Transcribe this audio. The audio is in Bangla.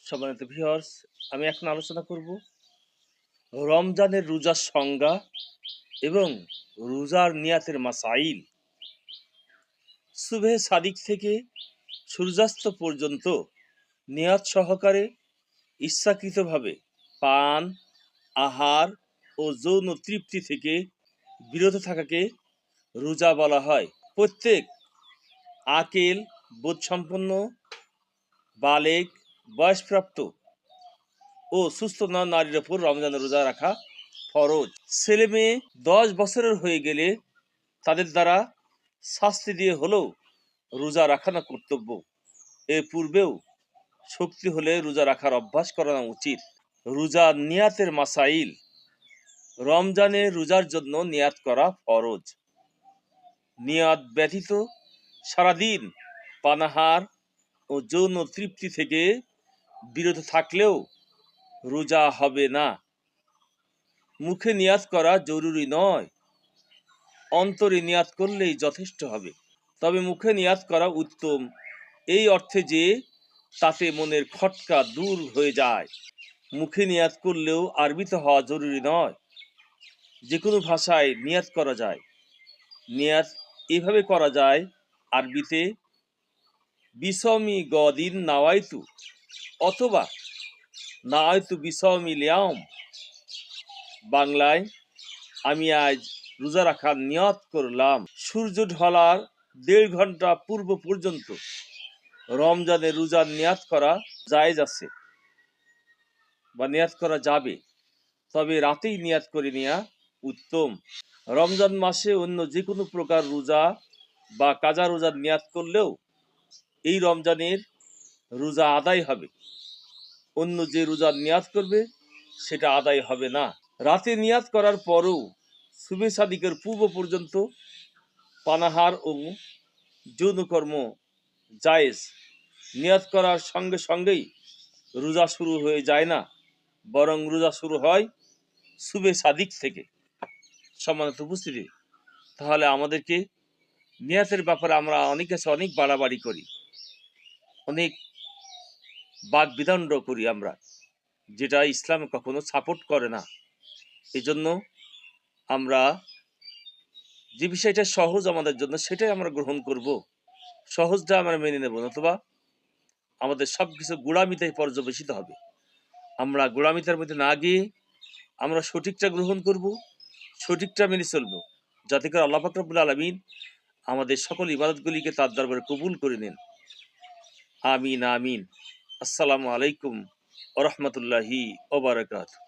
সম্মানিত ভিউয়ার্স, আমি এখন আলোচনা করব রমজানের রোজার সংজ্ঞা এবং রোজার নিয়াতের মাসাইল। সুবহে সাদিক থেকে সূর্যাস্ত পর্যন্ত নিয়াত সহকারে ইচ্ছাকৃতভাবে পান, আহার ও যৌন তৃপ্তি থেকে বিরত থাকাকে রোজা বলা হয়। প্রত্যেক আকেল, বোধসম্পন্ন, বালেগ, বয়সপ্রাপ্ত ও সুস্থ নারীর ওপর রমজানের রোজা রাখা ফরজ। ছেলে মেয়ে 10 বছরের হয়ে গেলে তাদের দ্বারা শাস্তি দিয়ে হলেও রোজা রাখানো কর্তব্য। এর পূর্বেও শক্তি হলে রোজা রাখার অভ্যাস করানো উচিত। রোজার নিয়াতের মাসাইল। রমজানে রোজার জন্য নিয়াত করা ফরজ। নিয়াত ব্যতীত সারাদিন পানাহার ও যৌন তৃপ্তি থেকে বিরত থাকলেও রোজা হবে না। মুখে নিয়াত করা জরুরি নয়, অন্তরে নিয়াত করলেই যথেষ্ট হবে। তবে মুখে নিয়াত করা উত্তম এই অর্থে যে তাতে মনের খটকা দূর হয়ে যায়। মুখে নিয়াত করলেও আরবিতে হওয়া জরুরি নয়, যে কোনো ভাষায় নিয়াত করা যায়। নিয়াত এভাবে করা যায় আরবিতে বিসমি গদিন নাওয়াইতু, অথবা নাওয়াইতু বিসমি লিয়াম। বাংলায় আমি আজ রোজা রাখার নিয়ত করলাম। সূর্য ঢলার 1.5 ঘন্টা পূর্ব পর্যন্ত রমজানের রোজার নিয়াত করা জায়েজ আছে বা নিয়াত করা যাবে, তবে রাতেই নিয়াত করে নেওয়া উত্তম। রমজান মাসে অন্য যে কোনো প্রকার রোজা বা কাজা রোজার নিয়াত করলেও এই রমজানের রোজা আদায় হবে, অন্য যে রোজার নিয়াত করবে সেটা আদায় হবে না। রাতে নিয়াত করার পরও সুবহে সাদিকের পূর্ব পর্যন্ত পানাহার ও যৌনকর্ম জায়েজ। নিয়াত করার সঙ্গে সঙ্গেই রোজা শুরু হয়ে যায় না, বরং রোজা শুরু হয় সুবহে সাদিক থেকে। সম্মানিত উপস্থিতি, তাহলে আমাদেরকে নিয়াতের ব্যাপারে আমরা অনেক কাছে অনেক বাড়াবাড়ি করি, অনেক বাক বিদণ্ড করি আমরা, যেটা ইসলামে কখনো সাপোর্ট করে না। এই জন্য আমরা যে বিষয়টা সহজ আমাদের জন্য সেটাই আমরা গ্রহণ করব, সহজটা আমরা মেনে নেব, অথবা আমাদের সব কিছু গোড়ামিতায় পর্যবেসিত হবে। আমরা গোড়ামিতার মধ্যে না গিয়ে আমরা সঠিকটা গ্রহণ করব, সঠিকটা মেনে চলব, যাতে করে আল্লাহ পাক রব্বুল আলামিন আমাদের সকল ইবাদতগুলিকে তার দরবারে কবুল করে নেন। আমিন আমিন। আসসালামু আলাইকুম ওয়া রাহমাতুল্লাহি ওয়া বারাকাতুহু।